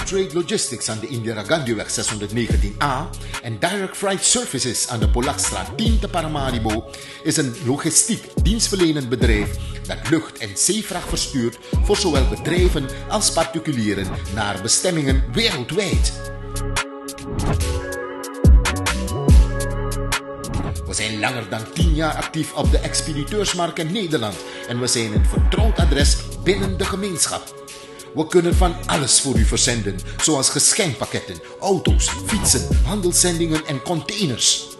Trade Logistics aan de Indira Gandhiweg 619A en Direct Freight Services aan de Polakstraat 10 te Paramaribo is een logistiek dienstverlenend bedrijf dat lucht- en zeevracht verstuurt voor zowel bedrijven als particulieren naar bestemmingen wereldwijd. We zijn langer dan 10 jaar actief op de expediteursmarkt in Nederland en we zijn een vertrouwd adres binnen de gemeenschap. We kunnen van alles voor u verzenden, zoals geschenkpakketten, auto's, fietsen, handelszendingen en containers.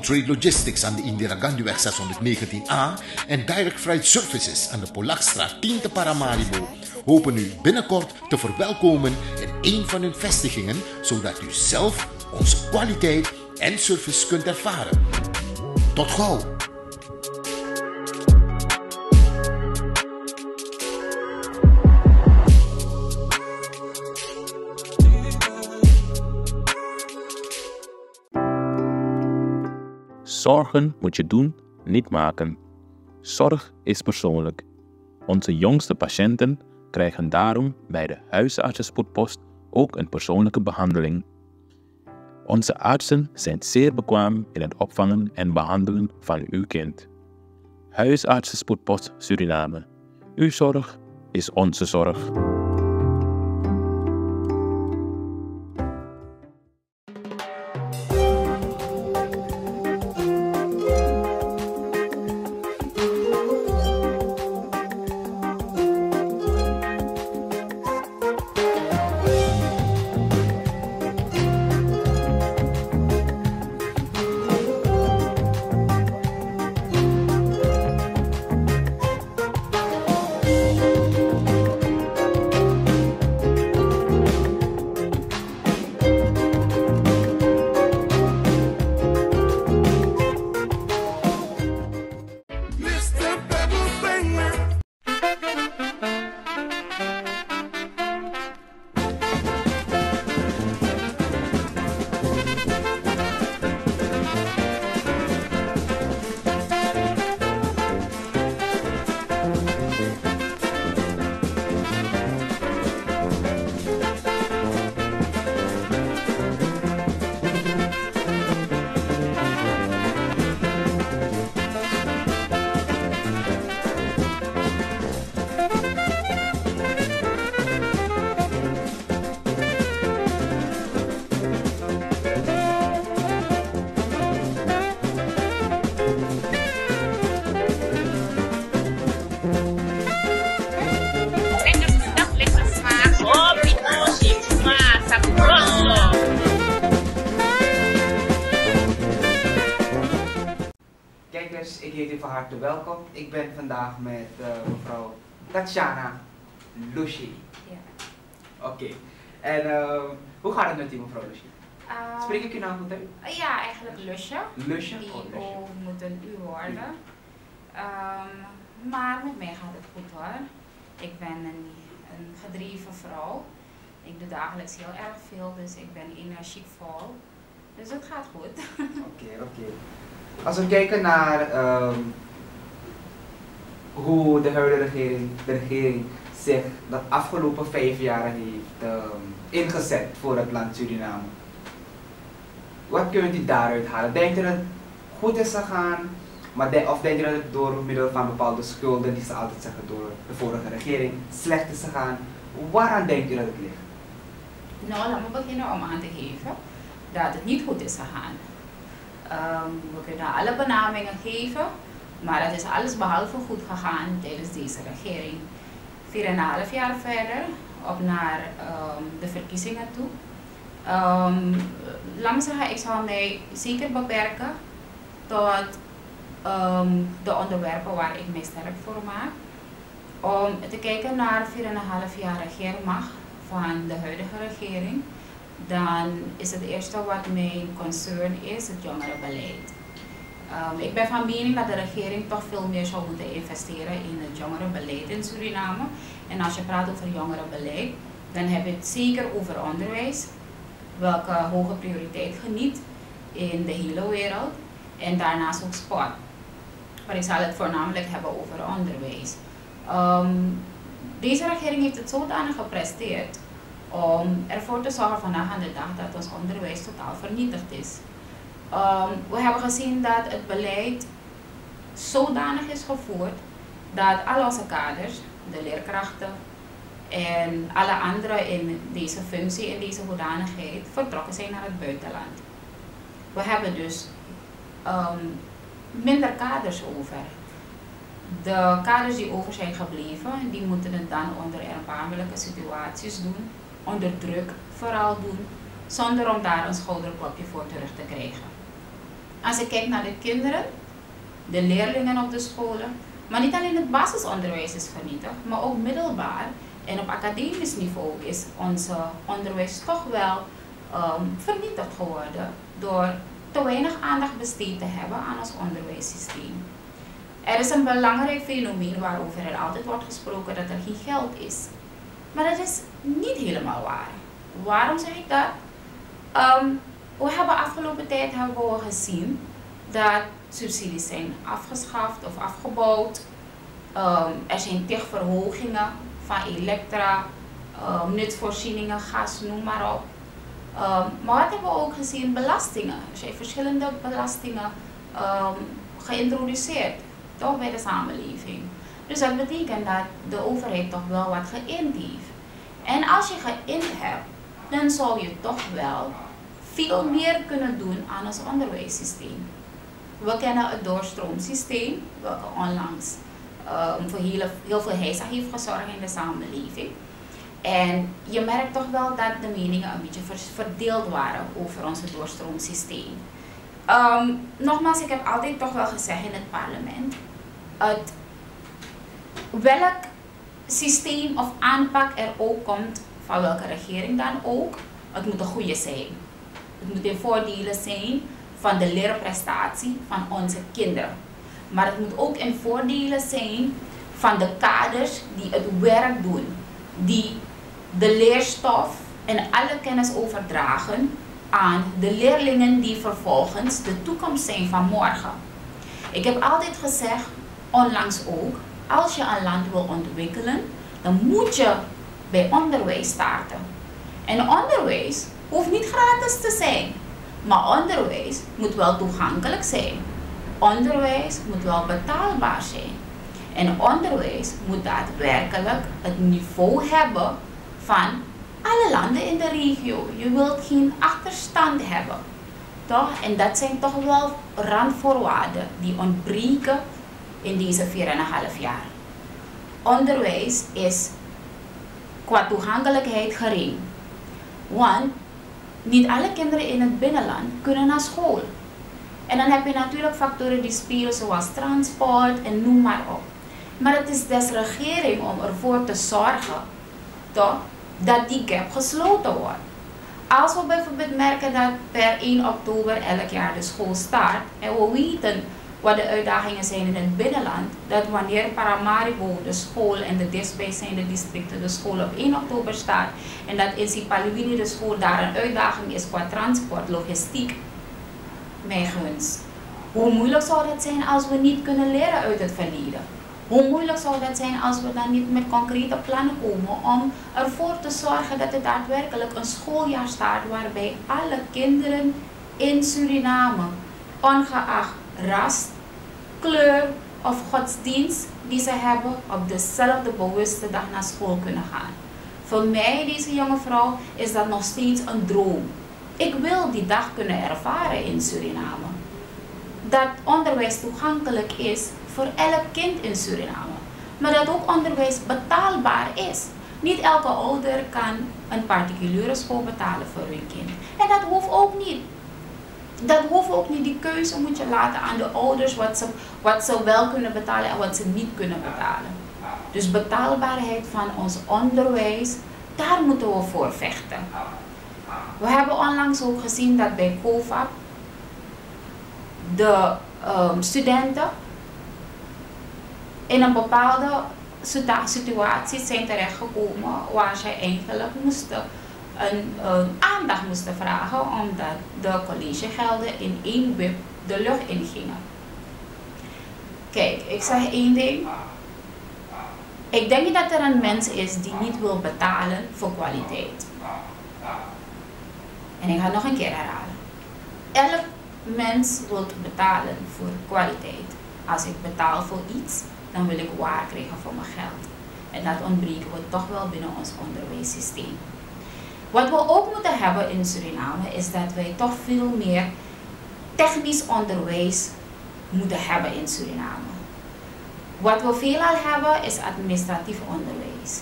Trade Logistics aan de Indira Gandhiweg 619A en Direct Freight Services aan de Polakstraat 10 te Paramaribo hopen u binnenkort te verwelkomen in een van hun vestigingen, zodat u zelf onze kwaliteit en service kunt ervaren. Tot gauw! Zorgen moet je doen, niet maken. Zorg is persoonlijk. Onze jongste patiënten krijgen daarom bij de huisartsenspoedpost ook een persoonlijke behandeling. Onze artsen zijn zeer bekwaam in het opvangen en behandelen van uw kind. Huisartsenspoedpost Suriname. Uw zorg is onze zorg. Kijkers, ik heet u van harte welkom. Ik ben vandaag met mevrouw Tatjana Lushi. Ja. Oké. En hoe gaat het met u, mevrouw Lushi? Spreek ik uw naam goed uit? Ja, eigenlijk Lusje. Lusje? Die Oh, Lusje. ook moeten u worden. Maar met mij gaat het goed hoor. Ik ben een gedreven vrouw. Ik doe dagelijks heel erg veel, dus ik ben energievol. Dus het gaat goed. Oké. Als we kijken naar hoe de huidige regering zich de afgelopen 5 jaar heeft ingezet voor het land Suriname. Wat kunt u daaruit halen? Denkt u dat het goed is gegaan? Of denkt u dat het door middel van bepaalde schulden, die ze altijd zeggen door de vorige regering, slecht is gegaan? Waaraan denkt u dat het ligt? Nou, laten we beginnen om aan te geven dat het niet goed is gegaan. We kunnen alle benamingen geven, maar het is alles behalve goed gegaan tijdens deze regering. 4,5 jaar verder, op naar de verkiezingen toe. Laat me zeggen, ik zal mij zeker beperken tot de onderwerpen waar ik mij sterk voor maak. Om te kijken naar 4,5 jaar regeermacht van de huidige regering, dan is het eerste wat mijn concern is het jongerenbeleid. Ik ben van mening dat de regering toch veel meer zou moeten investeren in het jongerenbeleid in Suriname. En als je praat over jongerenbeleid, dan heb je het zeker over onderwijs, welke hoge prioriteit geniet. in de hele wereld en daarnaast ook sport. Maar ik zal het voornamelijk hebben over onderwijs. Deze regering heeft het zodanig gepresteerd om ervoor te zorgen vandaag aan de dag dat ons onderwijs totaal vernietigd is. We hebben gezien dat het beleid zodanig is gevoerd dat al onze kaders, de leerkrachten en alle anderen in deze functie, in deze hoedanigheid, vertrokken zijn naar het buitenland. We hebben dus minder kaders over. De kaders die over zijn gebleven, die moeten het dan onder erbarmelijke situaties doen, onder druk vooral doen, zonder om daar een schouderklopje voor terug te krijgen. Als ik kijk naar de kinderen, de leerlingen op de scholen, maar niet alleen het basisonderwijs is vernietigd, maar ook middelbaar en op academisch niveau is ons onderwijs toch wel vernietigd geworden door te weinig aandacht besteed te hebben aan ons onderwijssysteem. Er is een belangrijk fenomeen waarover er altijd wordt gesproken dat er geen geld is. Maar dat is niet helemaal waar. Waarom zeg ik dat? We hebben afgelopen tijd gezien dat subsidies zijn afgeschaft of afgebouwd. Er zijn tig verhogingen van elektra, nutsvoorzieningen, gas, noem maar op. Maar wat hebben we ook gezien? Belastingen. Er zijn verschillende belastingen geïntroduceerd, toch bij de samenleving. Dus dat betekent dat de overheid toch wel wat geïnd heeft. En als je geïnd hebt, dan zou je toch wel veel meer kunnen doen aan ons onderwijssysteem. We kennen het doorstroomsysteem, welke onlangs voor heel veel heisa heeft gezorgd in de samenleving. En je merkt toch wel dat de meningen een beetje verdeeld waren over ons doorstroomsysteem. Nogmaals, ik heb altijd toch wel gezegd in het parlement, welk systeem of aanpak er ook komt, van welke regering dan ook, het moet een goede zijn. Het moet in voordelen zijn van de leerprestatie van onze kinderen. Maar het moet ook in voordelen zijn van de kaders die het werk doen, die de leerstof en alle kennis overdragen aan de leerlingen die vervolgens de toekomst zijn van morgen. Ik heb altijd gezegd, onlangs ook, als je een land wil ontwikkelen, dan moet je bij onderwijs starten. En onderwijs hoeft niet gratis te zijn, maar onderwijs moet wel toegankelijk zijn. Onderwijs moet wel betaalbaar zijn. En onderwijs moet daadwerkelijk het niveau hebben van alle landen in de regio. Je wilt geen achterstand hebben. Toch? En dat zijn toch wel randvoorwaarden die ontbreken in deze 4,5 jaar. Onderwijs is qua toegankelijkheid gering. Want niet alle kinderen in het binnenland kunnen naar school. En dan heb je natuurlijk factoren die spelen zoals transport en noem maar op. Maar het is des regering om ervoor te zorgen toch, dat die gap gesloten wordt. Als we bijvoorbeeld merken dat per 1 oktober elk jaar de school start en we weten wat de uitdagingen zijn in het binnenland, dat wanneer Paramaribo de school en de dichtstbijzijnde districten de school op 1 oktober start en dat in Sipaliwini de school daar een uitdaging is qua transport, logistiek, mijn gunst. Hoe moeilijk zou dat zijn als we niet kunnen leren uit het verleden? Hoe moeilijk zou dat zijn als we dan niet met concrete plannen komen om ervoor te zorgen dat het daadwerkelijk een schooljaar start waarbij alle kinderen in Suriname, ongeacht ras, kleur of godsdienst die ze hebben, op dezelfde bewuste dag naar school kunnen gaan. Voor mij, deze jonge vrouw, is dat nog steeds een droom. Ik wil die dag kunnen ervaren in Suriname. Dat onderwijs toegankelijk is voor elk kind in Suriname. Maar dat ook onderwijs betaalbaar is. Niet elke ouder kan een particuliere school betalen voor hun kind. En dat hoeft ook niet. Dat hoeft ook niet. Die keuze moet je laten aan de ouders wat ze wel kunnen betalen en wat ze niet kunnen betalen. Dus betaalbaarheid van ons onderwijs, daar moeten we voor vechten. We hebben onlangs ook gezien dat bij COVAP de studenten in een bepaalde situatie zijn terechtgekomen waar zij eigenlijk moesten aandacht moesten vragen omdat de collegegelden in één wip de lucht ingingen. Kijk, ik zeg één ding. Ik denk niet dat er een mens is die niet wil betalen voor kwaliteit. En ik ga het nog een keer herhalen. Elk mens wil betalen voor kwaliteit. Als ik betaal voor iets, dan wil ik waar krijgen voor mijn geld. En dat ontbreken we toch wel binnen ons onderwijssysteem. Wat we ook moeten hebben in Suriname is dat wij toch veel meer technisch onderwijs moeten hebben in Suriname. Wat we veelal hebben is administratief onderwijs.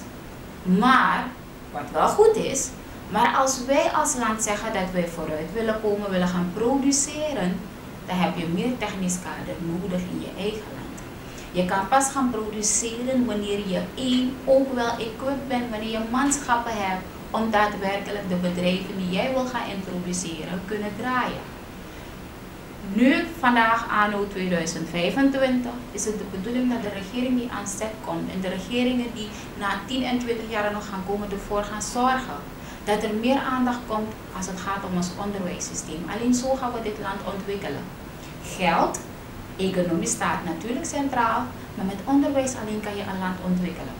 Maar, wat wel goed is, maar als wij als land zeggen dat wij vooruit willen komen, willen gaan produceren, dan heb je meer technisch kader nodig in je eigen land. Je kan pas gaan produceren wanneer je ook wel equipped bent, wanneer je manschappen hebt om daadwerkelijk de bedrijven die jij wil gaan introduceren kunnen draaien. Nu, vandaag anno 2025, is het de bedoeling dat de regering die aan zet komt en de regeringen die na 10 en 20 jaar nog gaan komen ervoor gaan zorgen dat er meer aandacht komt als het gaat om ons onderwijssysteem. Alleen zo gaan we dit land ontwikkelen. Geld, economie staat natuurlijk centraal, maar met onderwijs alleen kan je een land ontwikkelen.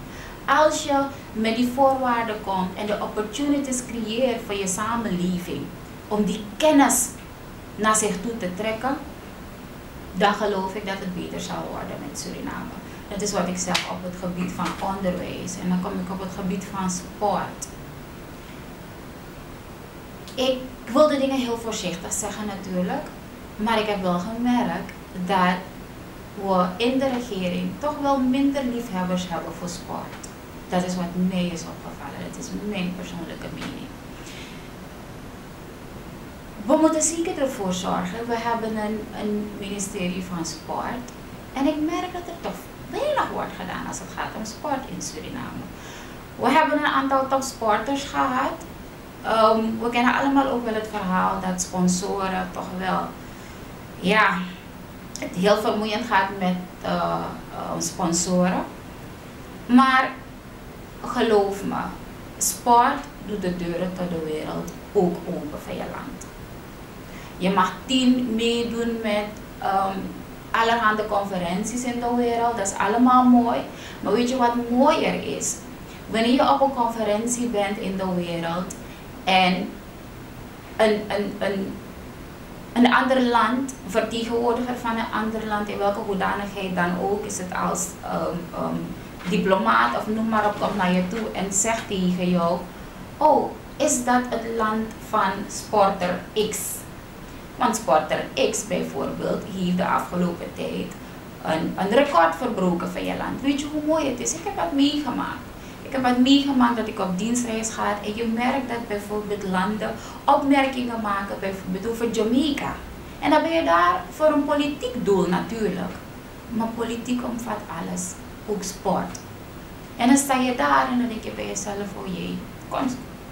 Als je met die voorwaarden komt en de opportunities creëert voor je samenleving om die kennis naar zich toe te trekken, dan geloof ik dat het beter zal worden met Suriname. Dat is wat ik zeg op het gebied van onderwijs. En dan kom ik op het gebied van sport. Ik wil de dingen heel voorzichtig zeggen natuurlijk, maar ik heb wel gemerkt dat we in de regering toch wel minder liefhebbers hebben voor sport. Dat is wat mij is opgevallen, dat is mijn persoonlijke mening. We moeten zeker ervoor zorgen, we hebben een ministerie van sport en ik merk dat er toch weinig wordt gedaan als het gaat om sport in Suriname. We hebben een aantal topsporters gehad. We kennen allemaal ook wel het verhaal dat sponsoren toch wel, ja, het heel vermoeiend gaat met sponsoren. Maar geloof me, sport doet de deuren tot de wereld ook open voor je land. Je mag 10 meedoen met allerhande conferenties in de wereld, dat is allemaal mooi. Maar weet je wat mooier is? Wanneer je op een conferentie bent in de wereld en een ander land, vertegenwoordiger van een ander land, in welke hoedanigheid dan ook, is het als diplomaat of noem maar op, komt naar je toe en zegt tegen jou, oh, is dat het land van sporter X? Want sporter X bijvoorbeeld heeft de afgelopen tijd een record verbroken van je land. Weet je hoe mooi het is? Ik heb dat meegemaakt. Ik heb wat meegemaakt dat ik op dienstreis ga en je merkt dat bijvoorbeeld landen opmerkingen maken, bijvoorbeeld over Jamaica. En dan ben je daar voor een politiek doel natuurlijk. Maar politiek omvat alles, ook sport. En dan sta je daar en dan denk je bij jezelf, oh jee,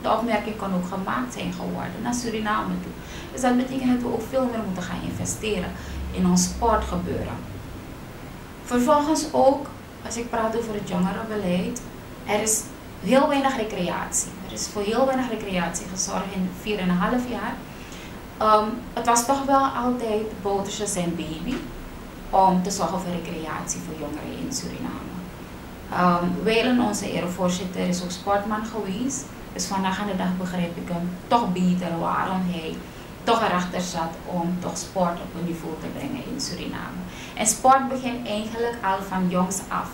de opmerking kan ook gemaakt zijn geworden naar Suriname toe. Dus dat betekent dat we ook veel meer moeten gaan investeren in ons sportgebeuren. Vervolgens ook, als ik praat over het jongerenbeleid, er is heel weinig recreatie. Er is voor heel weinig recreatie gezorgd in 4,5 jaar. Het was toch wel altijd botertje zijn baby om te zorgen voor recreatie voor jongeren in Suriname. Wijlen onze erevoorzitter is ook sportman geweest. Dus vandaag aan de dag begrijp ik hem toch beter waarom hij toch erachter zat om toch sport op een niveau te brengen in Suriname. En sport begint eigenlijk al van jongs af.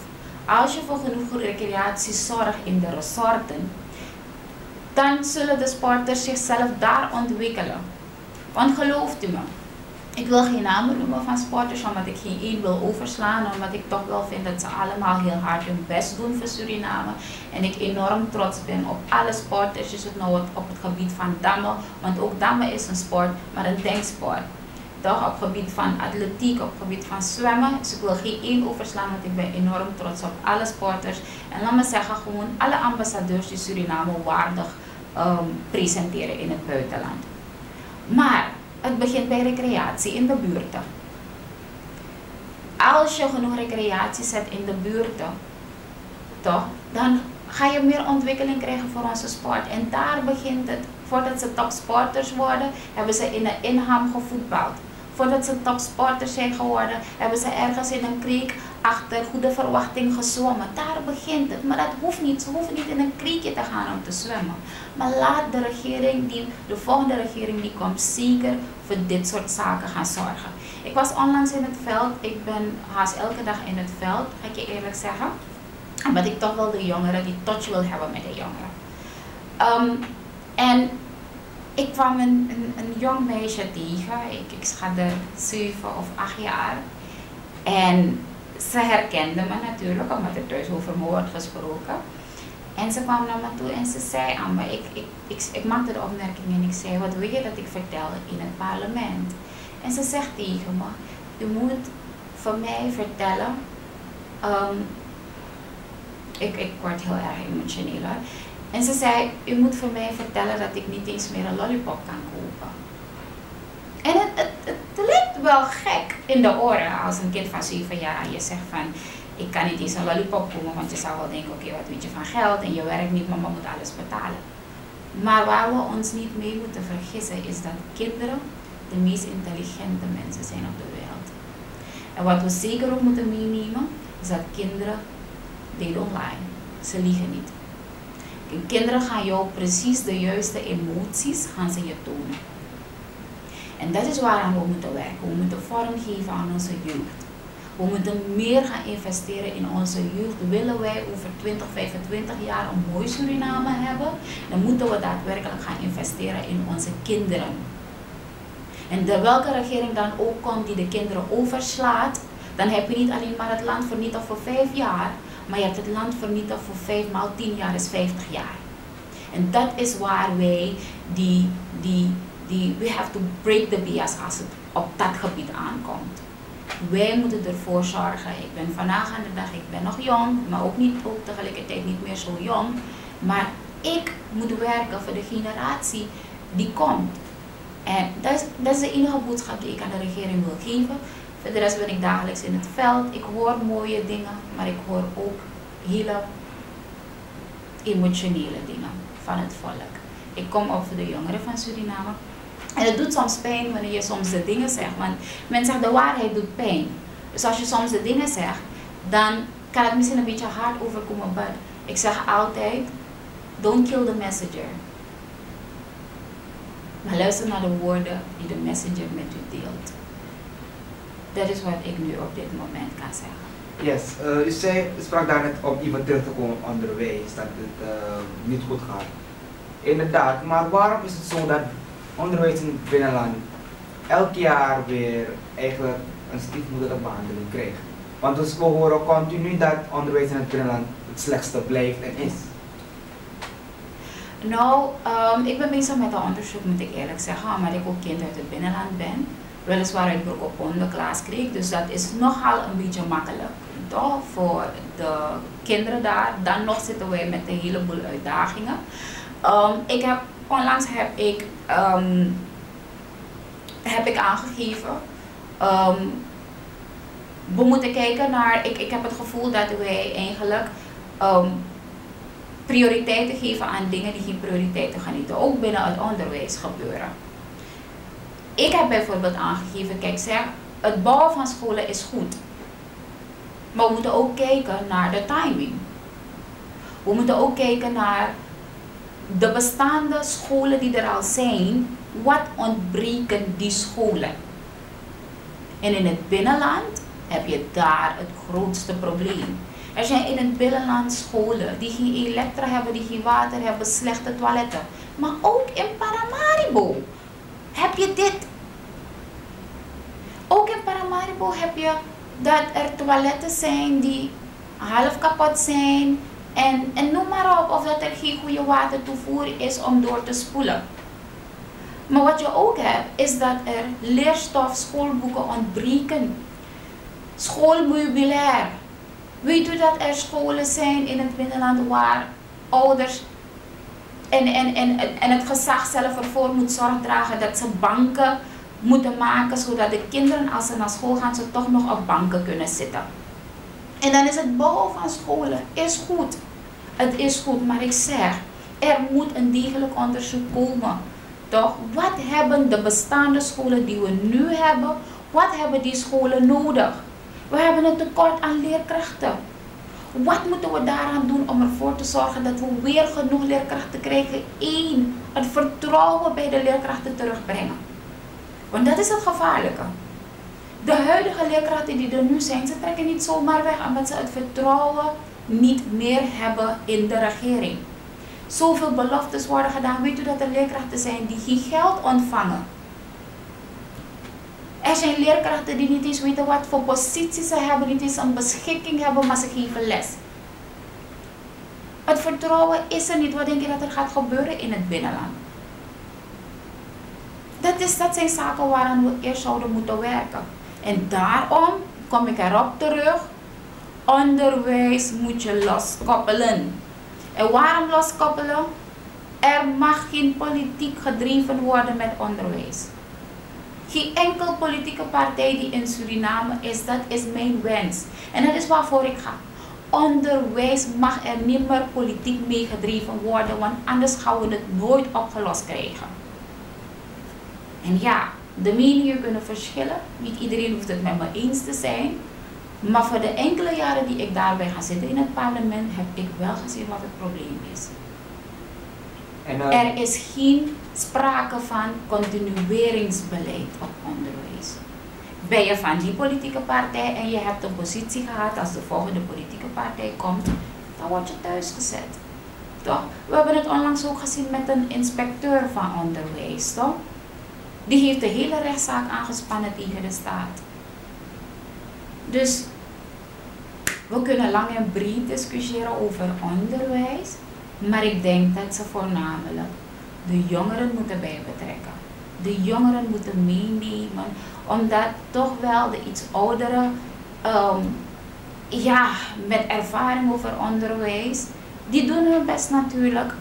Als je voor genoeg recreatie zorgt in de resorten, dan zullen de sporters zichzelf daar ontwikkelen. Want gelooft u me, ik wil geen namen noemen van sporters, omdat ik geen één wil overslaan, omdat ik toch wel vind dat ze allemaal heel hard hun best doen voor Suriname. En ik enorm trots ben op alle sporters, is het nou op het gebied van dammen, want ook dammen is een sport, maar een denksport. Toch op het gebied van atletiek, op het gebied van zwemmen. Dus ik wil geen één overslaan, want ik ben enorm trots op alle sporters. En laat me zeggen, gewoon alle ambassadeurs die Suriname waardig presenteren in het buitenland. Maar het begint bij recreatie in de buurten. Als je genoeg recreatie zet in de buurten, toch, dan ga je meer ontwikkeling krijgen voor onze sport. En daar begint het. Voordat ze topsporters worden, hebben ze in een inham gevoetbald. Voordat ze topsporters zijn geworden, hebben ze ergens in een creek achter goede verwachting gezwommen. Daar begint het. Maar dat hoeft niet. Ze hoeven niet in een creekje te gaan om te zwemmen. Maar laat de regering, de volgende regering die komt, zeker voor dit soort zaken gaan zorgen. Ik was onlangs in het veld. Ik ben haast elke dag in het veld, ga ik je eerlijk zeggen. Omdat ik toch wel de jongeren, die touch wil hebben met de jongeren. En ik kwam een jong meisje tegen. Ik schat 7 of 8 jaar. En ze herkende me natuurlijk, omdat er thuis over me wordt gesproken. En ze kwam naar me toe en ze zei aan me, ik maakte de opmerking en ik zei, wat wil je dat ik vertel in het parlement? En ze zegt tegen me, u moet voor mij vertellen, ik word heel erg emotioneel hoor. En ze zei, u moet voor mij vertellen dat ik niet eens meer een lollipop kan kopen. En het lijkt wel gek in de oren als een kind van 7 jaar aan je zegt van, ik kan niet eens een lollipop kopen, want je zou wel denken, oké, wat weet je van geld en je werkt niet, mama moet alles betalen. Maar waar we ons niet mee moeten vergissen is dat kinderen de meest intelligente mensen zijn op de wereld. En wat we zeker ook moeten meenemen, is dat kinderen, they don't lie. Ze liegen niet. En kinderen gaan jou precies de juiste emoties gaan ze je tonen. En dat is waaraan we moeten werken. We moeten vorm geven aan onze jeugd. We moeten meer gaan investeren in onze jeugd. Willen wij over 20, 25 jaar een mooi Suriname hebben, dan moeten we daadwerkelijk gaan investeren in onze kinderen. En welke regering dan ook komt die de kinderen overslaat, dan heb je niet alleen maar het land vernietigd voor 5 jaar, maar je hebt het land vernietigd voor 5 maal 10 jaar is 50 jaar. En dat is waar wij we have to break the bias als het op dat gebied aankomt. Wij moeten ervoor zorgen. Ik ben vandaag aan de dag, ik ben nog jong, maar ook tegelijkertijd niet meer zo jong. Maar ik moet werken voor de generatie die komt. En dat is de enige boodschap die ik aan de regering wil geven. Voor de rest ben ik dagelijks in het veld. Ik hoor mooie dingen, maar ik hoor ook hele emotionele dingen van het volk. Ik kom op voor de jongeren van Suriname. En het doet soms pijn wanneer je soms de dingen zegt. Want men zegt de waarheid doet pijn. Dus als je soms de dingen zegt, dan kan het misschien een beetje hard overkomen. Maar ik zeg altijd, don't kill the messenger. Maar luister naar de woorden die de messenger met u deelt. Dat is wat ik nu op dit moment kan zeggen. Yes, u sprak daar net op iemand terug te komen op onderwijs, dat het niet goed gaat. Inderdaad, maar waarom is het zo dat onderwijs in het binnenland elk jaar weer eigenlijk een stiefmoederlijke behandeling krijgt? Want dus we horen continu dat onderwijs in het binnenland het slechtste blijft en is. Nou, ik ben bezig met een onderzoek, moet ik eerlijk zeggen, omdat ik ook kind uit het binnenland ben. Weliswaar uit Broek op Honden, Klaaskreek, dus dat is nogal een beetje makkelijk toch, voor de kinderen daar. Dan nog zitten wij met een heleboel uitdagingen. Onlangs heb ik aangegeven, we moeten kijken naar, ik heb het gevoel dat wij eigenlijk prioriteiten geven aan dingen die geen prioriteiten genieten, ook binnen het onderwijs gebeuren. Ik heb bijvoorbeeld aangegeven, kijk zeg, het bouwen van scholen is goed. Maar we moeten ook kijken naar de timing. We moeten ook kijken naar de bestaande scholen die er al zijn. Wat ontbreken die scholen? En in het binnenland heb je daar het grootste probleem. Er zijn in het binnenland scholen die geen elektra hebben, die geen water hebben, slechte toiletten. Maar ook in Paramaribo heb je dit. Ook in Paramaribo heb je dat er toiletten zijn die half kapot zijn. En noem maar op, of dat er geen goede watertoevoer is om door te spoelen. Maar wat je ook hebt, is dat er leerstof, schoolboeken ontbreken. Schoolmeubilair. Weet u dat er scholen zijn in het binnenland waar ouders en het gezag zelf ervoor moet zorg dragen dat ze banken moeten maken, zodat de kinderen als ze naar school gaan, ze toch nog op banken kunnen zitten. En dan is het bouwen van scholen is goed. Het is goed, maar ik zeg, er moet een degelijk onderzoek komen. Toch? Wat hebben de bestaande scholen die we nu hebben, wat hebben die scholen nodig? We hebben een tekort aan leerkrachten. Wat moeten we daaraan doen om ervoor te zorgen dat we weer genoeg leerkrachten krijgen? 1. Het vertrouwen bij de leerkrachten terugbrengen. Want dat is het gevaarlijke. De huidige leerkrachten die er nu zijn, ze trekken niet zomaar weg omdat ze het vertrouwen niet meer hebben in de regering. Zoveel beloftes worden gedaan. Weet u dat er leerkrachten zijn die geen geld ontvangen? Er zijn leerkrachten die niet eens weten wat voor positie ze hebben, niet eens een beschikking hebben, maar ze geven les. Het vertrouwen is er niet. Wat denk je dat er gaat gebeuren in het binnenland? Dat zijn zaken waaraan we eerst zouden moeten werken. En daarom kom ik erop terug. Onderwijs moet je loskoppelen. En waarom loskoppelen? Er mag geen politiek gedreven worden met onderwijs. Geen enkel politieke partij die in Suriname is, dat is mijn wens. En dat is waarvoor ik ga. Onderwijs mag er niet meer politiek mee gedreven worden, want anders gaan we het nooit opgelost krijgen. En ja, de meningen kunnen verschillen. Niet iedereen hoeft het met me eens te zijn. Maar voor de enkele jaren die ik daarbij ga zitten in het parlement, heb ik wel gezien wat het probleem is. En, er is geen sprake van continueringsbeleid op onderwijs. Ben je van die politieke partij en je hebt een positie gehad, als de volgende politieke partij komt, dan word je thuis gezet. Toch? We hebben het onlangs ook gezien met een inspecteur van onderwijs. Toch? Die heeft de hele rechtszaak aangespannen tegen de staat. Dus we kunnen lang en breed discussiëren over onderwijs. Maar ik denk dat ze voornamelijk de jongeren moeten bij betrekken. De jongeren moeten meenemen. Omdat toch wel de iets ouderen, met ervaring over onderwijs, die doen hun best natuurlijk.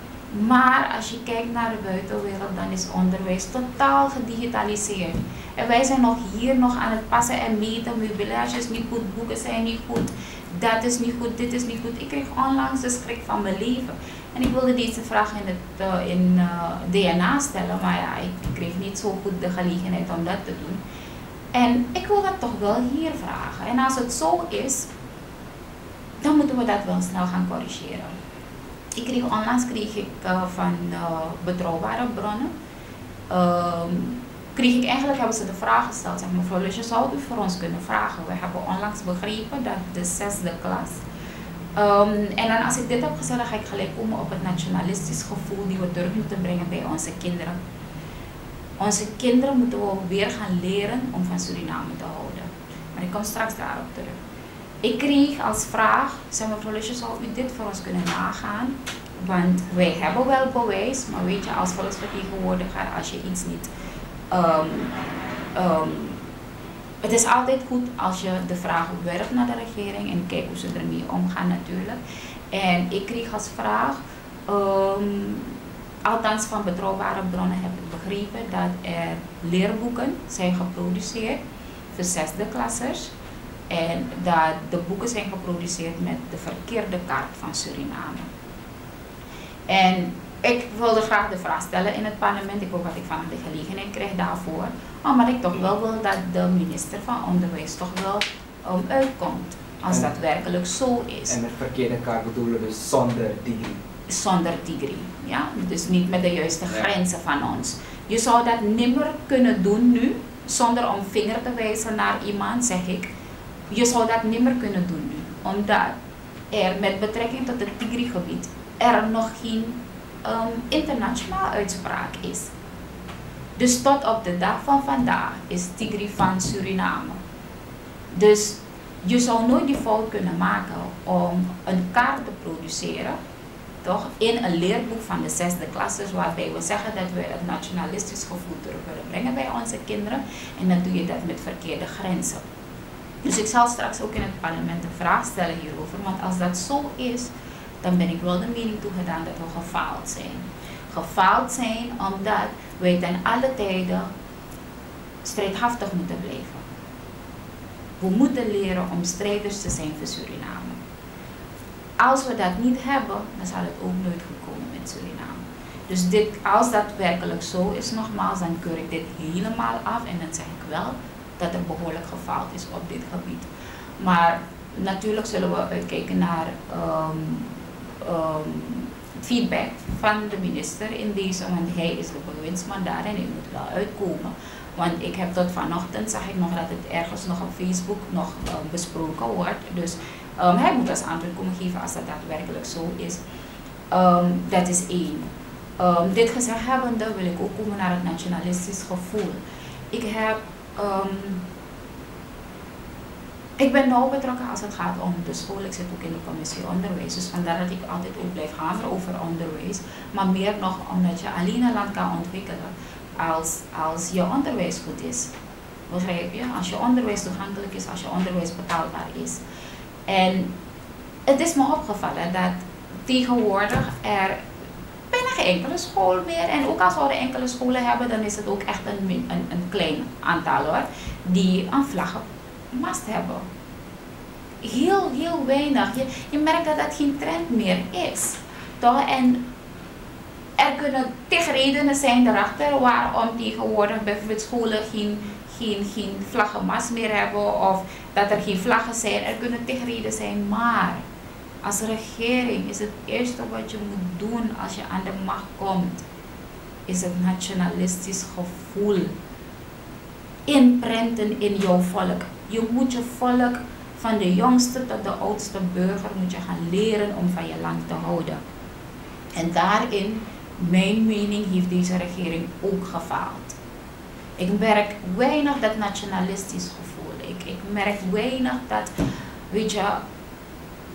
Maar als je kijkt naar de buitenwereld, dan is onderwijs totaal gedigitaliseerd. En wij zijn hier nog aan het passen en meten. Meubilage is niet goed, boeken zijn niet goed. Dat is niet goed, dit is niet goed. Ik kreeg onlangs de schrik van mijn leven. En ik wilde deze vraag in DNA stellen, maar ja, ik kreeg niet zo goed de gelegenheid om dat te doen. En ik wil dat toch wel hier vragen. En als het zo is, dan moeten we dat wel snel gaan corrigeren. Onlangs kreeg ik van betrouwbare bronnen, hebben ze de vraag gesteld, zeg, mevrouw Lusje, zou u voor ons kunnen vragen? We hebben onlangs begrepen dat de 6e klas, en dan als ik dit heb gezegd, dan ga ik gelijk komen op het nationalistisch gevoel die we terug moeten brengen bij onze kinderen. Onze kinderen moeten we weer gaan leren om van Suriname te houden. Maar ik kom straks daarop terug. Ik kreeg als vraag, zeg, mevrouw Lusje, zou u dit voor ons kunnen nagaan? Want wij hebben wel bewijs, maar weet je, als volksvertegenwoordiger, als je iets niet... het is altijd goed als je de vraag werpt naar de regering en kijkt hoe ze ermee omgaan natuurlijk. En ik kreeg als vraag, althans van betrouwbare bronnen heb ik begrepen, dat er leerboeken zijn geproduceerd voor 6e klassers. En dat de boeken zijn geproduceerd met de verkeerde kaart van Suriname. En ik wilde graag de vraag stellen in het parlement. Ik hoop dat ik vanaf de gelegenheid krijg daarvoor. Maar ik toch wel wil dat de minister van Onderwijs toch wel uitkomt. Als dat werkelijk zo is. En met verkeerde kaart bedoelen we dus zonder degree. Zonder degree, ja. Dus niet met de juiste grenzen van ons. Je zou dat nimmer kunnen doen nu, zonder om vinger te wijzen naar iemand, zeg ik. Je zou dat nimmer kunnen doen nu. Omdat er met betrekking tot het degree-gebied er nog geen internationale uitspraak is. Dus tot op de dag van vandaag is degree van Suriname. Dus je zou nooit die fout kunnen maken om een kaart te produceren, toch, in een leerboek van de 6e klassers, waarbij we zeggen dat we het nationalistisch gevoel terug willen brengen bij onze kinderen. En dan doe je dat met verkeerde grenzen. Dus ik zal straks ook in het parlement een vraag stellen hierover, want als dat zo is, dan ben ik wel de mening toegedaan dat we gefaald zijn. Gefaald zijn omdat wij ten alle tijden strijdhaftig moeten blijven. We moeten leren om strijders te zijn voor Suriname. Als we dat niet hebben, dan zal het ook nooit goed komen met Suriname. Dus als dat werkelijk zo is, nogmaals, dan keur ik dit helemaal af en dan zeg ik wel dat er behoorlijk gefaald is op dit gebied. Maar natuurlijk zullen we uitkijken naar feedback van de minister in deze, want hij is de bewindsman daar en hij moet wel uitkomen. Want ik heb tot vanochtend, zag ik nog dat het ergens nog op Facebook nog besproken wordt. Dus hij moet als antwoord komen geven als dat daadwerkelijk zo is. Dat is één. Dit gezegd hebbende wil ik ook komen naar het nationalistisch gevoel. Ik ben nauw betrokken als het gaat om de school. Ik zit ook in de commissie onderwijs. Dus vandaar dat ik altijd ook blijf hameren over onderwijs. Maar meer nog omdat je alleen een land kan ontwikkelen als je onderwijs goed is. Begrijp je? Als je onderwijs toegankelijk is, als je onderwijs betaalbaar is. En het is me opgevallen dat tegenwoordig er bijna geen enkele school meer, en ook als we enkele scholen hebben, dan is het ook echt een klein aantal hoor, die een vlaggenmast hebben. Heel weinig. Je merkt dat dat geen trend meer is. Toch? En er kunnen tig redenen zijn erachter waarom tegenwoordig bijvoorbeeld scholen geen vlaggenmast meer hebben of dat er geen vlaggen zijn. Er kunnen tig redenen zijn, maar als regering is het eerste wat je moet doen als je aan de macht komt, is het nationalistisch gevoel inprenten in jouw volk. Je moet je volk van de jongste tot de oudste burger moet je gaan leren om van je land te houden. En daarin, mijn mening, heeft deze regering ook gefaald. Ik merk weinig dat nationalistisch gevoel. Ik merk weinig dat, weet je,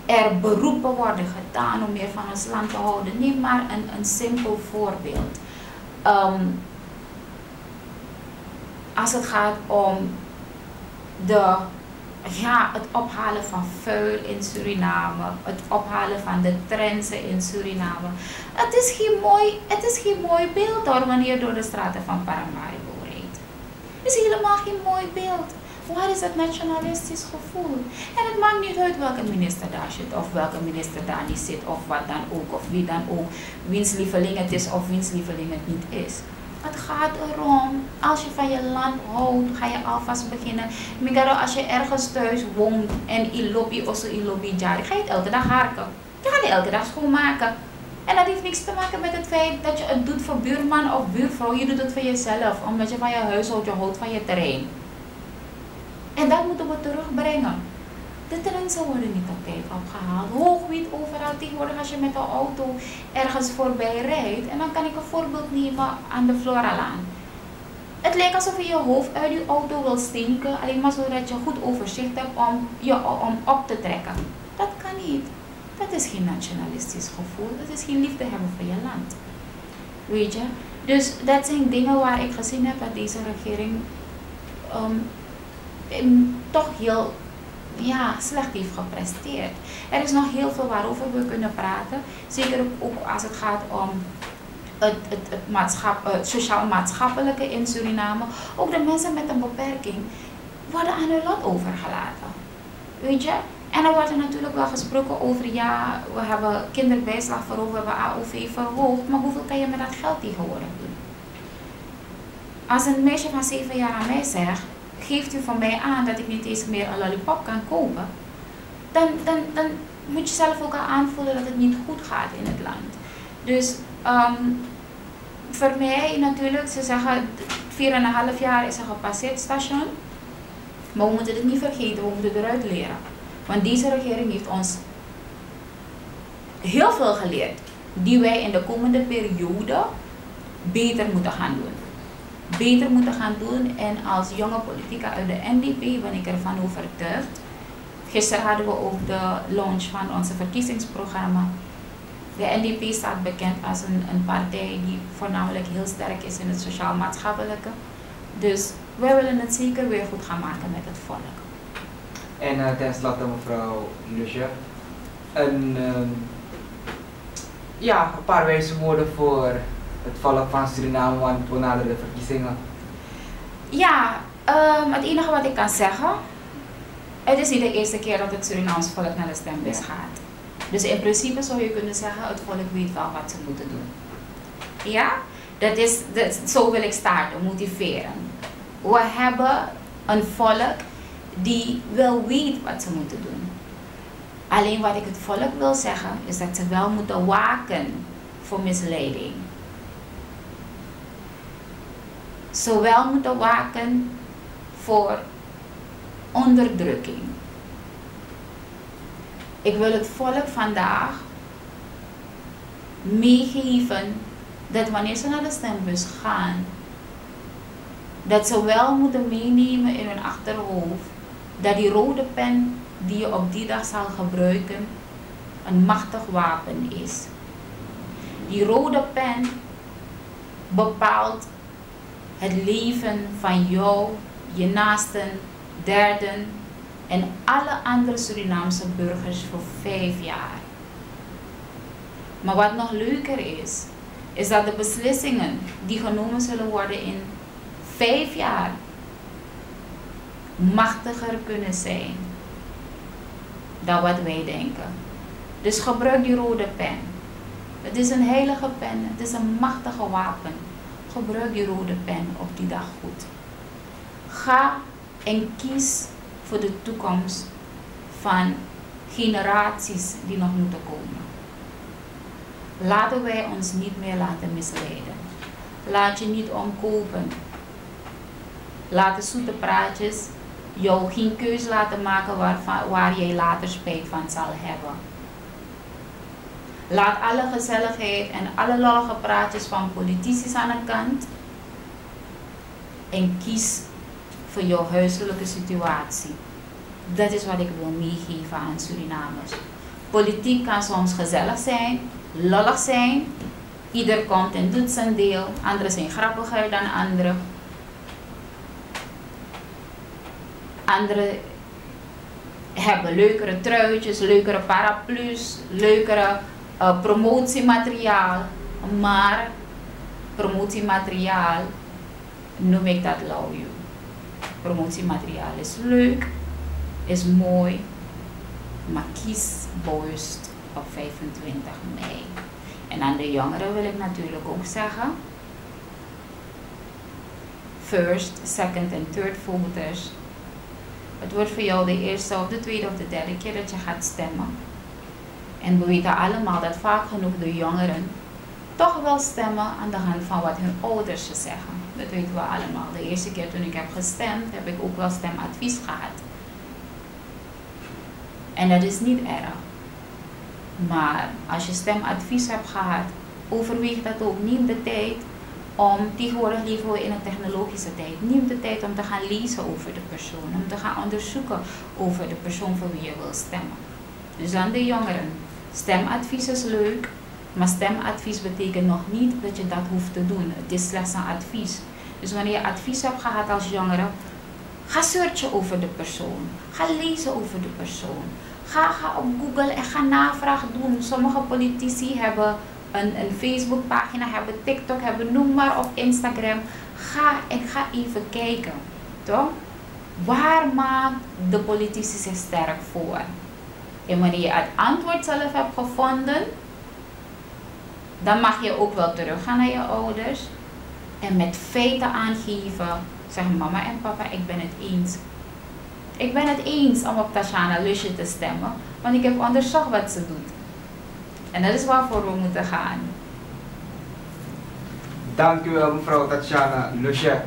er beroepen worden gedaan om meer van ons land te houden. Neem maar een simpel voorbeeld. Als het gaat om het ophalen van vuil in Suriname, het ophalen van de trenzen in Suriname. Het is geen mooi beeld hoor, wanneer je door de straten van Paramaribo rijdt. Het is helemaal geen mooi beeld. Waar is het nationalistisch gevoel? En het maakt niet uit welke minister daar zit of welke minister daar niet zit of wat dan ook of wie dan ook, wiens lieveling het is of wiens lieveling het niet is. Het gaat erom, als je van je land houdt, ga je alvast beginnen. Migaro, als je ergens thuis woont en ilobi of ilobi jari, ga je het elke dag harken. Je gaat het elke dag schoonmaken. En dat heeft niks te maken met het feit dat je het doet voor buurman of buurvrouw. Je doet het voor jezelf, omdat je van je huishoud, je houdt van je terrein. En dat moeten we terugbrengen. De trenzen worden niet op tijd opgehaald. Hoogwiet overal. Tegenwoordig als je met een auto ergens voorbij rijdt. En dan kan ik een voorbeeld nemen aan de Floralaan. Het lijkt alsof je je hoofd uit je auto wil steken. Alleen maar zodat je goed overzicht hebt om op te trekken. Dat kan niet. Dat is geen nationalistisch gevoel. Dat is geen liefde hebben voor je land. Weet je? Dus dat zijn dingen waar ik gezien heb dat deze regering toch heel slecht heeft gepresteerd. Er is nog heel veel waarover we kunnen praten. Zeker ook als het gaat om het sociaal-maatschappelijke in Suriname. Ook de mensen met een beperking worden aan hun lot overgelaten. Weet je? En dan wordt er natuurlijk wel gesproken over, we hebben kinderbijslag verhoogd, we hebben AOV verhoogd. Maar hoeveel kan je met dat geld tegenwoordig doen? Als een meisje van 7 jaar aan mij zegt, geeft u van mij aan dat ik niet eens meer een lollipop kan kopen, dan moet je zelf ook al aanvoelen dat het niet goed gaat in het land. Dus voor mij natuurlijk, ze zeggen 4,5 jaar is een gepasseerd station, maar we moeten het niet vergeten, we moeten eruit leren. Want deze regering heeft ons heel veel geleerd, die wij in de komende periode beter moeten gaan doen. En als jonge politica uit de NDP ben ik ervan overtuigd. Gisteren hadden we ook de launch van onze verkiezingsprogramma. De NDP staat bekend als een partij die voornamelijk heel sterk is in het sociaal-maatschappelijke. Dus wij willen het zeker weer goed gaan maken met het volk. En tenslotte mevrouw Lusje, een paar wijze woorden voor het volk van Suriname, want we naderen de verkiezingen. Ja, het enige wat ik kan zeggen, het is niet de eerste keer dat het Surinaams volk naar de stembus gaat. Dus in principe zou je kunnen zeggen, het volk weet wel wat ze moeten doen. Ja? Zo wil ik starten, motiveren. We hebben een volk die wel weet wat ze moeten doen. Alleen wat ik het volk wil zeggen, is dat ze wel moeten waken voor misleiding. Ze wel moeten waken voor onderdrukking. Ik wil het volk vandaag meegeven dat wanneer ze naar de stembus gaan, dat ze wel moeten meenemen in hun achterhoofd dat die rode pen die je op die dag zal gebruiken een machtig wapen is. Die rode pen bepaalt het leven van jou, je naasten, derden en alle andere Surinaamse burgers voor 5 jaar. Maar wat nog leuker is dat de beslissingen die genomen zullen worden in 5 jaar machtiger kunnen zijn dan wat wij denken. Dus gebruik die rode pen. Het is een heilige pen, het is een machtige wapen. Gebruik die rode pen op die dag goed. Ga en kies voor de toekomst van generaties die nog moeten komen. Laten wij ons niet meer laten misleiden. Laat je niet omkopen. Laat de zoete praatjes jou geen keus laten maken waar jij later spijt van zal hebben. Laat alle gezelligheid en alle lollige praatjes van politici aan de kant en kies voor jouw huiselijke situatie. Dat is wat ik wil meegeven aan Surinamers. Politiek kan soms gezellig zijn, lollig zijn. Ieder komt en doet zijn deel. Anderen zijn grappiger dan anderen. Anderen hebben leukere truitjes, leukere paraplu's, leukere promotiemateriaal. Maar promotiemateriaal noem ik dat lauw. Promotiemateriaal is leuk, is mooi, maar kies bewust op 25 mei. En aan de jongeren wil ik natuurlijk ook zeggen, first, second en third voters. Het wordt voor jou de eerste of de tweede of de derde keer dat je gaat stemmen. En we weten allemaal dat vaak genoeg de jongeren toch wel stemmen aan de hand van wat hun ouders ze zeggen. Dat weten we allemaal. De eerste keer toen ik heb gestemd, heb ik ook wel stemadvies gehad. En dat is niet erg. Maar als je stemadvies hebt gehad, overweeg dat ook. Neem de tijd om, tegenwoordig leven we in een technologische tijd, neem de tijd om te gaan lezen over de persoon. Om te gaan onderzoeken over de persoon voor wie je wil stemmen. Dus aan de jongeren, stemadvies is leuk. Maar stemadvies betekent nog niet dat je dat hoeft te doen. Het is slechts een advies. Dus wanneer je advies hebt gehad als jongere, ga searchen over de persoon. Ga lezen over de persoon. Ga op Google en ga navraag doen. Sommige politici hebben een Facebookpagina, hebben TikTok, hebben noem maar op Instagram. Ga even kijken. Toch? Waar maakt de politici zich sterk voor? En wanneer je het antwoord zelf hebt gevonden, dan mag je ook wel teruggaan naar je ouders en met feiten aangeven. Zeggen mama en papa, ik ben het eens. Ik ben het eens om op Tatiana Lusje te stemmen, want ik heb onderzocht wat ze doet. En dat is waarvoor we moeten gaan. Dank u wel mevrouw Tatiana Lusje.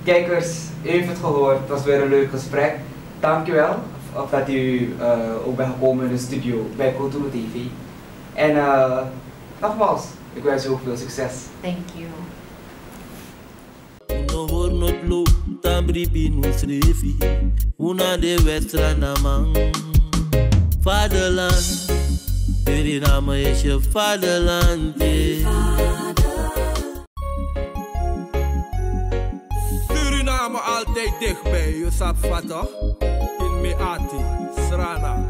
Kijkers, u heeft het gehoord, het was weer een leuk gesprek. Dank u wel dat u ook bent gekomen in de studio bij Kulturo TV. En nogmaals, ik wens u ook veel succes. Thank you. Una de Westra Namang Vaderland, Suriname is je vaderland. Suriname altijd dichtbij, je sap toch? In Meati, Srana.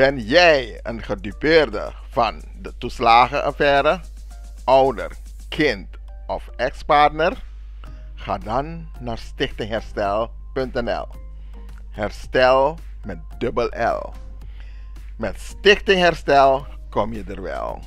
Ben jij een gedupeerde van de toeslagenaffaire, ouder, kind of ex-partner? Ga dan naar stichtingherstel.nl. Herstel met dubbel L. Met Stichting Herstel kom je er wel.